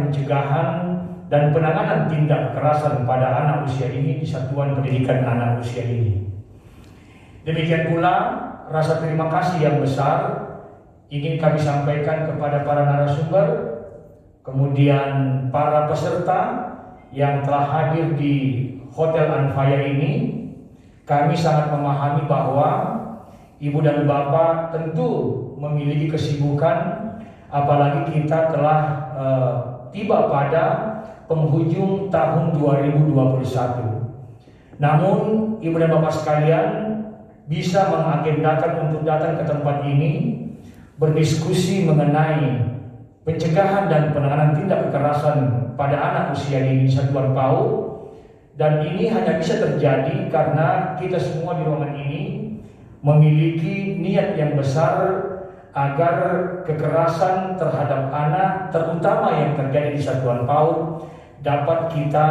pencegahan dan penanganan tindak kekerasan pada anak usia dini di Satuan Pendidikan Anak Usia Dini. Demikian pula rasa terima kasih yang besar ingin kami sampaikan kepada para narasumber, kemudian para peserta yang telah hadir di Hotel Anfaya ini. Kami sangat memahami bahwa Ibu dan Bapak tentu memiliki kesibukan, apalagi kita telah tiba pada penghujung tahun 2021. Namun Ibu dan Bapak sekalian bisa mengagendakan untuk datang ke tempat ini berdiskusi mengenai pencegahan dan penanganan tindak kekerasan pada anak usia dini Satuan PAUD. Dan ini hanya bisa terjadi karena kita semua di ruangan ini memiliki niat yang besar agar kekerasan terhadap anak, terutama yang terjadi di Satuan PAUD, dapat kita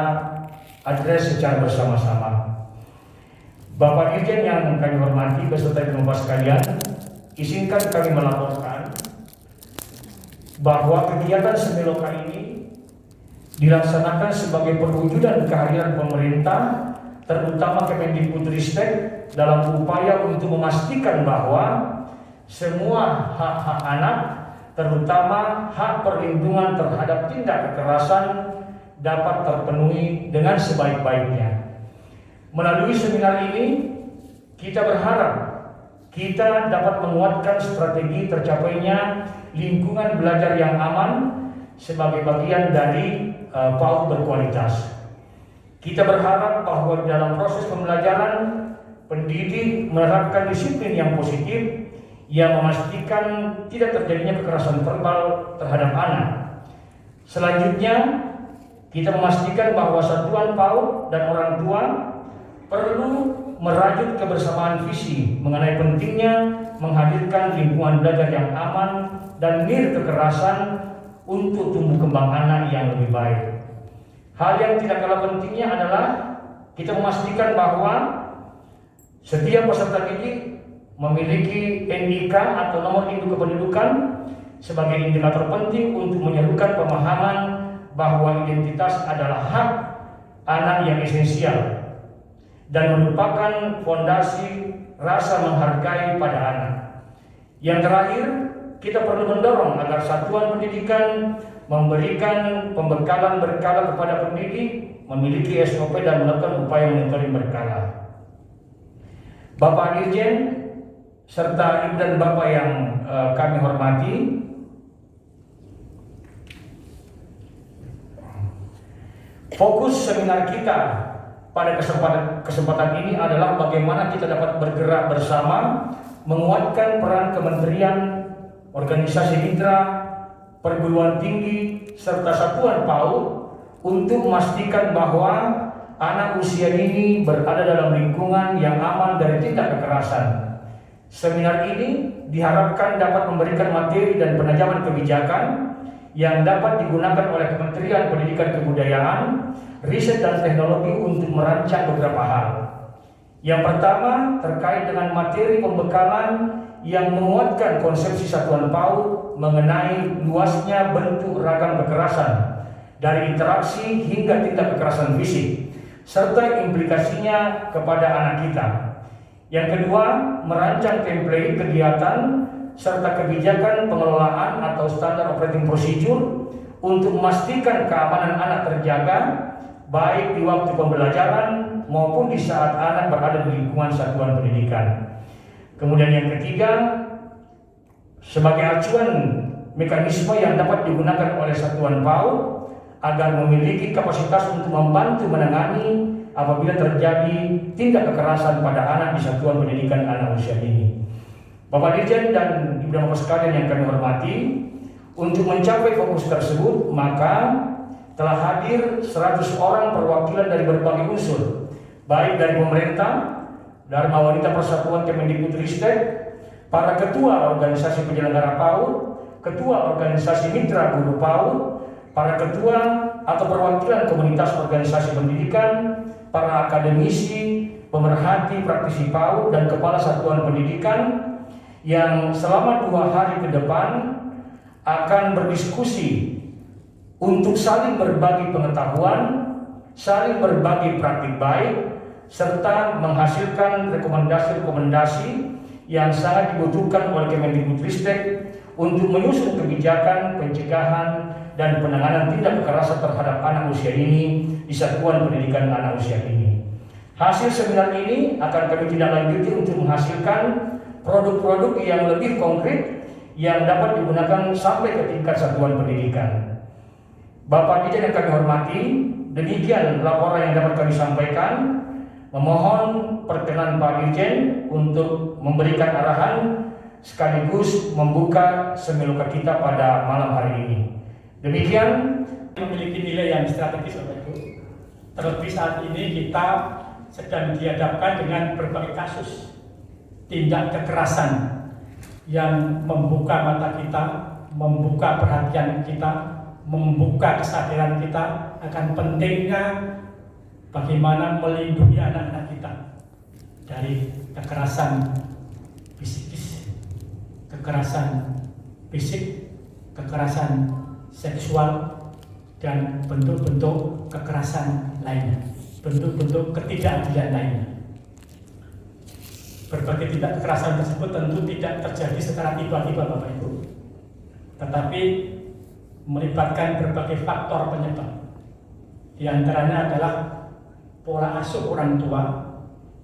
address secara bersama-sama. Bapak Dirjen yang kami hormati beserta Ibu Bapak sekalian, izinkan kami melaporkan bahwa kegiatan semi lokal ini dilaksanakan sebagai perwujudan kehadiran pemerintah, terutama Kemendikbudristek, dalam upaya untuk memastikan bahwa semua hak-hak anak, terutama hak perlindungan terhadap tindak kekerasan, dapat terpenuhi dengan sebaik-baiknya. Melalui seminar ini, kita berharap kita dapat menguatkan strategi tercapainya lingkungan belajar yang aman sebagai bagian dari PAUD berkualitas. Kita berharap bahwa dalam proses pembelajaran, pendidik menerapkan disiplin yang positif yang memastikan tidak terjadinya kekerasan verbal terhadap anak. Selanjutnya, kita memastikan bahwa satuan PAUD dan orang tua perlu merajut kebersamaan visi mengenai pentingnya menghadirkan lingkungan belajar yang aman dan nir kekerasan untuk tumbuh kembang anak yang lebih baik. Hal yang tidak kalah pentingnya adalah kita memastikan bahwa setiap peserta didik memiliki NIK atau nomor induk kependudukan sebagai indikator penting untuk menyerukan pemahaman bahwa identitas adalah hak anak yang esensial dan merupakan fondasi rasa menghargai pada anak. Yang terakhir, kita perlu mendorong agar satuan pendidikan memberikan pembekalan berkala kepada pendidik, memiliki SOP dan melakukan upaya monitoring berkala. Bapak Dirjen serta Ibu dan Bapak yang kami hormati, fokus seminar kita pada kesempatan ini adalah bagaimana kita dapat bergerak bersama menguatkan peran kementerian, organisasi mitra, perguruan tinggi, serta satuan PAUD untuk memastikan bahwa anak usia dini berada dalam lingkungan yang aman dari tindak kekerasan. Seminar ini diharapkan dapat memberikan materi dan penajaman kebijakan yang dapat digunakan oleh Kementerian Pendidikan Kebudayaan, Riset dan Teknologi untuk merancang beberapa hal. Yang pertama terkait dengan materi pembekalan yang menguatkan konsepsi satuan PAUD mengenai luasnya bentuk ragam kekerasan dari interaksi hingga tindak kekerasan fisik serta implikasinya kepada anak kita. Yang kedua, merancang template kegiatan serta kebijakan pengelolaan atau standar operating procedure untuk memastikan keamanan anak terjaga baik di waktu pembelajaran maupun di saat anak berada di lingkungan satuan pendidikan. Kemudian yang ketiga, sebagai acuan mekanisme yang dapat digunakan oleh satuan PAUD agar memiliki kapasitas untuk membantu menangani apabila terjadi tindak kekerasan pada anak di satuan pendidikan anak usia dini. Bapak Dirjen dan Ibu dan Bapak sekalian yang kami hormati, untuk mencapai fokus tersebut maka telah hadir 100 orang perwakilan dari berbagai unsur, baik dari pemerintah, Dharma Wanita Persatuan Kemendikbudristek, para ketua organisasi penyelenggara PAUD, ketua organisasi mitra guru PAUD, para ketua atau perwakilan komunitas organisasi pendidikan, para akademisi, pemerhati praktisi PAUD, dan kepala satuan pendidikan yang selama 2 hari ke depan akan berdiskusi untuk saling berbagi pengetahuan, saling berbagi praktik baik, serta menghasilkan rekomendasi-rekomendasi yang sangat dibutuhkan oleh Kemendikbudristek untuk menyusun kebijakan pencegahan dan penanganan tindak kekerasan terhadap anak usia dini di satuan pendidikan anak usia dini. Hasil seminar ini akan kami tindak lanjuti untuk menghasilkan produk-produk yang lebih konkret yang dapat digunakan sampai ke tingkat satuan pendidikan. Bapak Dirjen yang kami hormati, demikian laporan yang dapat kami sampaikan. Memohon perkenan Pak Dirjen untuk memberikan arahan sekaligus membuka semiloka kita pada malam hari ini. Demikian, memiliki nilai yang strategis, Bapak Ibu. Terlebih saat ini kita sedang dihadapkan dengan berbagai kasus tindak kekerasan yang membuka mata kita, membuka perhatian kita, membuka kesadaran kita akan pentingnya bagaimana melindungi anak-anak kita dari kekerasan psikis, kekerasan fisik, kekerasan seksual, dan bentuk-bentuk kekerasan lainnya, bentuk-bentuk ketidakadilan lainnya. Berbagai tindak kekerasan tersebut tentu tidak terjadi secara tiba-tiba, Bapak Ibu, tetapi melibatkan berbagai faktor penyebab. Di antaranya adalah pola asuh orang tua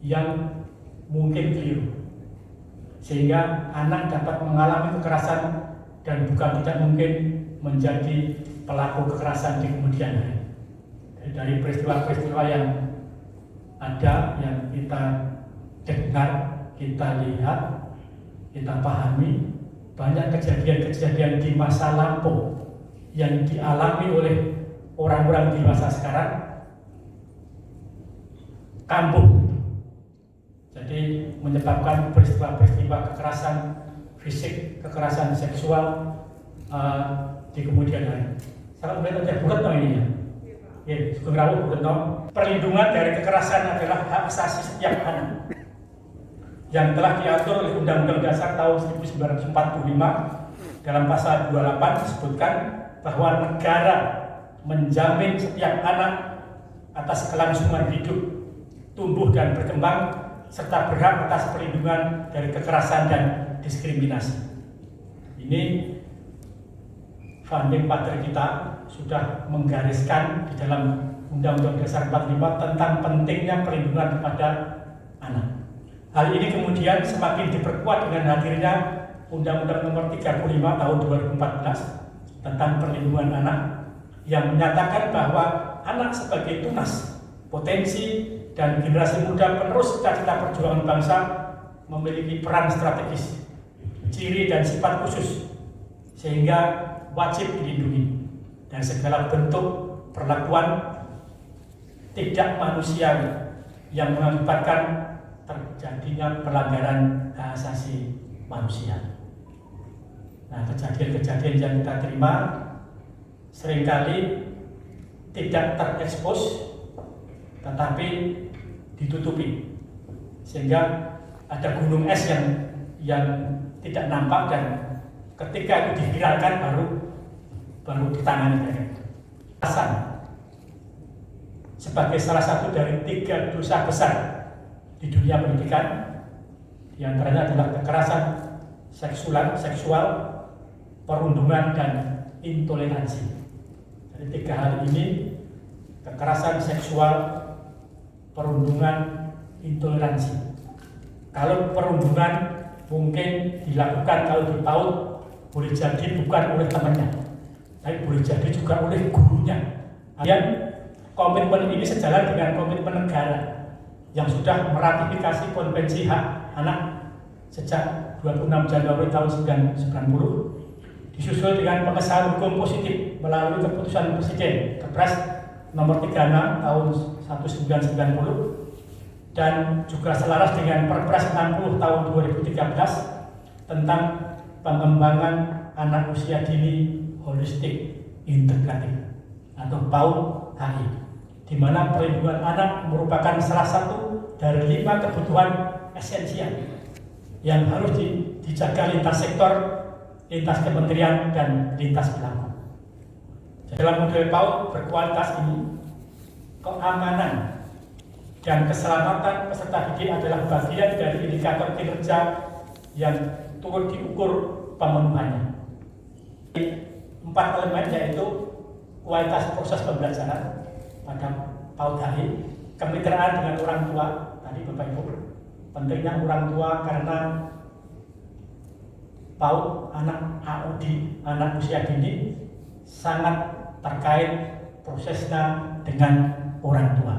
yang mungkin keliru, sehingga anak dapat mengalami kekerasan dan bukan tidak mungkin menjadi pelaku kekerasan di kemudian hari. Dari peristiwa-peristiwa yang ada, yang kita dengar, kita lihat, kita pahami, banyak kejadian-kejadian di masa lampau yang dialami oleh orang-orang di masa sekarang kambuh. Jadi menyebabkan peristiwa-peristiwa kekerasan fisik, kekerasan seksual di kemudian hari. Sangat mudah terjadi bulat no ini ya. Ya, sugeng rawuh bulat no. Perlindungan dari kekerasan adalah hak asasi setiap anak yang telah diatur oleh Undang-Undang Dasar tahun 1945 dalam pasal 28 disebutkan bahwa negara menjamin setiap anak atas kelangsungan hidup, tumbuh dan berkembang, serta berhak atas perlindungan dari kekerasan dan diskriminasi. Ini Founding Father kita sudah menggariskan di dalam Undang-Undang Dasar 45 tentang pentingnya perlindungan kepada anak. Hal ini kemudian semakin diperkuat dengan hadirnya Undang-Undang Nomor 35 Tahun 2014 tentang perlindungan anak yang menyatakan bahwa anak sebagai tunas, potensi, dan generasi muda penerus cita-cita perjuangan bangsa memiliki peran strategis, ciri dan sifat khusus, sehingga wajib dilindungi dan segala bentuk perlakuan tidak manusiawi yang mengakibatkan terjadinya pelanggaran hak asasi manusia. Nah, kejadian-kejadian yang kita terima seringkali tidak terekspos, tetapi ditutupi, sehingga ada gunung es yang tidak nampak, dan ketika itu diviralkan baru ditangani. Kekerasan sebagai salah satu dari 3 dosa besar di dunia pendidikan, di antaranya adalah kekerasan seksual, perundungan, dan intoleransi. Jadi 3 hal ini, kekerasan seksual, perundungan, intoleransi. Kalau perundungan mungkin dilakukan kalau di PAUD, boleh jadi bukan oleh temannya, tapi boleh jadi juga oleh gurunya. Dan komitmen ini sejalan dengan komitmen negara yang sudah meratifikasi Konvensi Hak Anak sejak 26 Januari tahun 1990, disusul dengan pengesahan hukum positif melalui keputusan Presiden Kepres Nomor 36 tahun 1990, dan juga selaras dengan Perpres 60 tahun 2013 tentang pengembangan anak usia dini holistik integratif atau PAUD HI, di mana perlindungan anak merupakan salah satu dari 5 kebutuhan esensial yang harus dijaga lintas sektor, lintas kementerian, dan lintas pelaku. Dalam model PAUD berkualitas ini, keamanan dan keselamatan peserta didik adalah bagian dari indikator kinerja yang turut diukur pemenuhannya. 4 elemen yaitu kualitas proses pembelajaran pada PAUD HI, kemitraan dengan orang tua, tadi Bapak Ibu, pentingnya orang tua karena PAUD anak AUD, anak usia dini sangat terkait prosesnya dengan orang tua.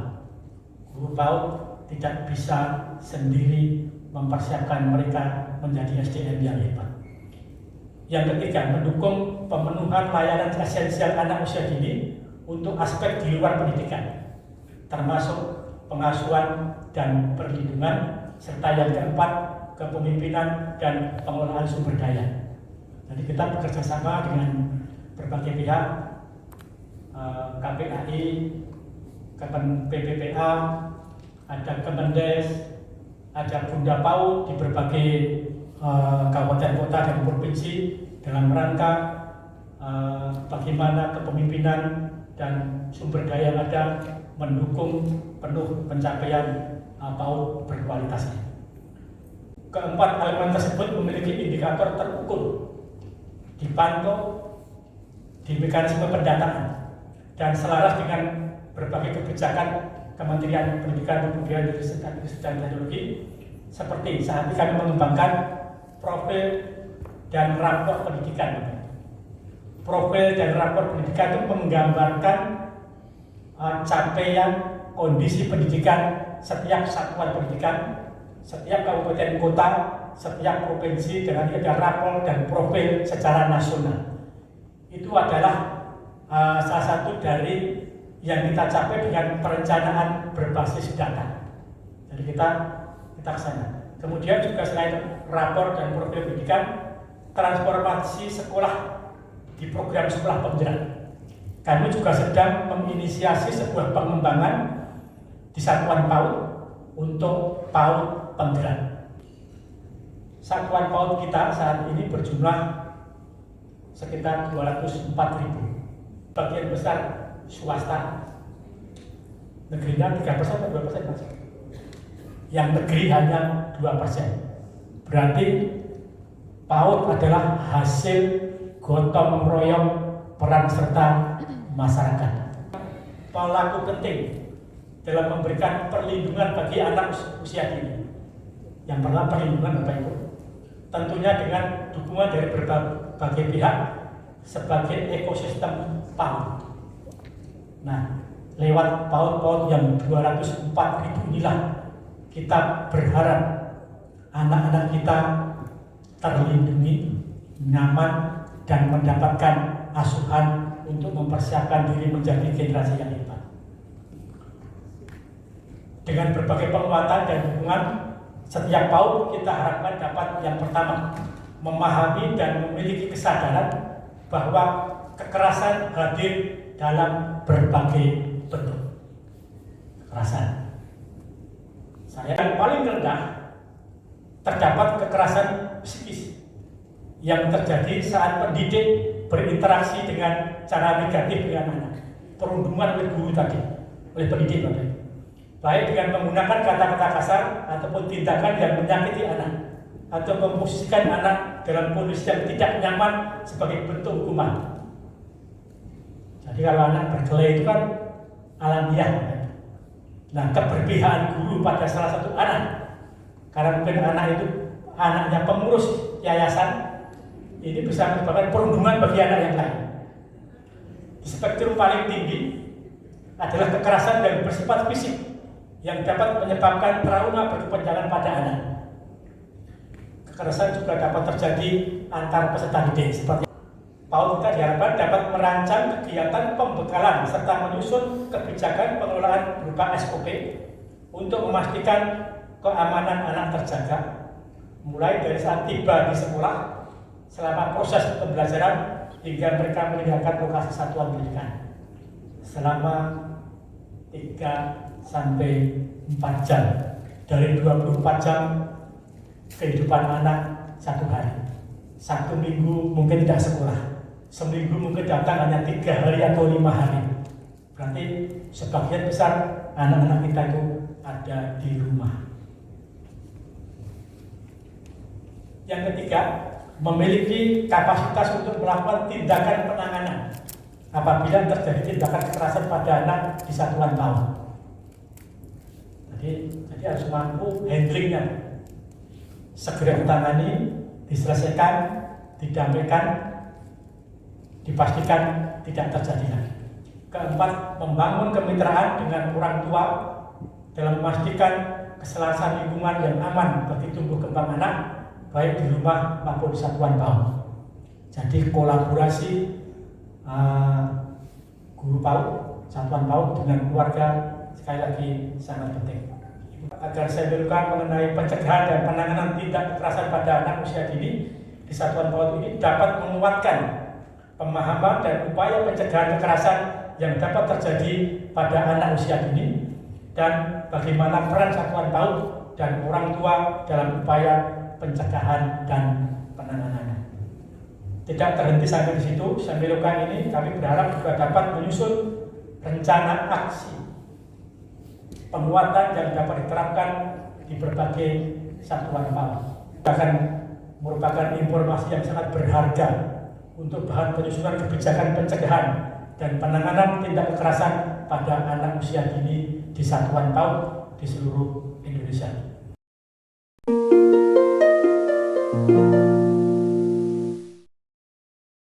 Guru PAUD tidak bisa sendiri mempersiapkan mereka menjadi SDM yang hebat. Yang ketiga, mendukung pemenuhan layanan esensial anak usia dini untuk aspek di luar pendidikan, termasuk pengasuhan dan perlindungan, serta yang keempat, kepemimpinan dan pengelolaan sumber daya. Jadi kita bekerja sama dengan berbagai pihak, KPAI, PPPA, ada Kemendes, ada Bunda PAUD di berbagai kabupaten kota dan provinsi dalam rangka bagaimana kepemimpinan dan sumber daya yang ada mendukung penuh pencapaian PAUD berkualitas. Keempat elemen tersebut memiliki indikator terukur, dipantau di mekanisme pendataan dan selaras dengan berbagai kebijakan Kementerian Pendidikan, Kebudayaan, Riset dan Teknologi. Seperti saat ini kami mengembangkan profil dan rapor pendidikan. Profil dan rapor pendidikan itu menggambarkan capaian kondisi pendidikan setiap satuan pendidikan, setiap kabupaten kota, setiap provinsi, dengan ada rapor dan profil secara nasional. Itu adalah salah satu dari yang kita capai dengan perencanaan berbasis data. Jadi kita ke sana. Kemudian juga selain rapor dan profil pendidikan, transformasi sekolah di program sekolah pembelajaran. Kami juga sedang menginisiasi sebuah pengembangan di satuan PAUD untuk PAUD pembelajaran. Satuan PAUD kita saat ini berjumlah sekitar 204.000. Bagian besar swasta, negerinya 3% atau 2% Mas? Yang negeri hanya 2%. Berarti PAUD adalah hasil gotong royong peran serta masyarakat. Pelaku penting dalam memberikan perlindungan bagi anak usia dini. Yang pertama perlindungan Bapak Ibu, tentunya dengan dukungan dari berbagai pihak sebagai ekosistem PAUD. Nah, lewat PAUD yang 204.000 inilah kita berharap anak-anak kita terlindungi, nyaman, dan mendapatkan asuhan untuk mempersiapkan diri menjadi generasi yang hebat. Dengan berbagai penguatan dan dukungan setiap PAUD, kita harapkan dapat yang pertama memahami dan memiliki kesadaran bahwa kekerasan hadir dalam berbagai bentuk kekerasan. Yang paling rendah terdapat kekerasan psikis yang terjadi saat pendidik berinteraksi dengan cara negatif dengan anak. Perundungan oleh guru tadi, oleh pendidik tadi. Baik dengan menggunakan kata-kata kasar ataupun tindakan yang menyakiti anak, atau memposisikan anak dalam kondisi yang tidak nyaman sebagai bentuk hukuman. Jadi kalau anak berkelahi itu kan alamiah. Nah, keberpihakan guru pada salah satu anak, karena mungkin anak itu anaknya pengurus yayasan, ini bisa menyebabkan perundungan bagi anak yang lain. Di spektrum paling tinggi adalah kekerasan yang bersifat fisik yang dapat menyebabkan trauma berkepanjangan pada anak. Kekerasan juga dapat terjadi antar peserta didik seperti PAUD kita diharapkan dapat merancang kegiatan pembekalan serta menyusun kebijakan pengelolaan berupa SOP untuk memastikan keamanan anak terjaga, mulai dari saat tiba di sekolah, selama proses pembelajaran, hingga mereka meninggalkan lokasi satuan pendidikan selama 3 sampai 4 jam dari 24 jam kehidupan anak satu hari. 1 minggu mungkin tidak sekolah, seminggu mungkin datang hanya 3 hari atau 5 hari. Berarti sebagian besar anak-anak kita itu ada di rumah. Yang ketiga, memiliki kapasitas untuk melakukan tindakan penanganan apabila terjadi tindakan kekerasan pada anak di satuan PAUD. Jadi harus mampu handlingnya, segera ditangani, diselesaikan, didamaikan, dipastikan tidak terjadi lagi. Keempat, membangun kemitraan dengan orang tua dalam memastikan keselarasan lingkungan yang aman bagi tumbuh kembang anak, baik di rumah maupun di satuan PAUD. Jadi kolaborasi guru PAUD, satuan PAUD dengan keluarga sekali lagi sangat penting. Agar saya berbicara mengenai pencegahan dan penanganan tindak kekerasan pada anak usia dini di satuan PAUD ini dapat menguatkan pemahaman dan upaya pencegahan kekerasan yang dapat terjadi pada anak usia dini dan bagaimana peran satuan PAUD dan orang tua dalam upaya pencegahan dan penanganannya. Tidak terhenti sampai di situ, sambil ini kami berharap juga dapat menyusun rencana aksi penguatan yang dapat diterapkan di berbagai satuan PAUD. Akan merupakan informasi yang sangat berharga untuk bahan penyusunan kebijakan pencegahan dan penanganan tindak kekerasan pada anak usia dini di satuan PAUD di seluruh Indonesia.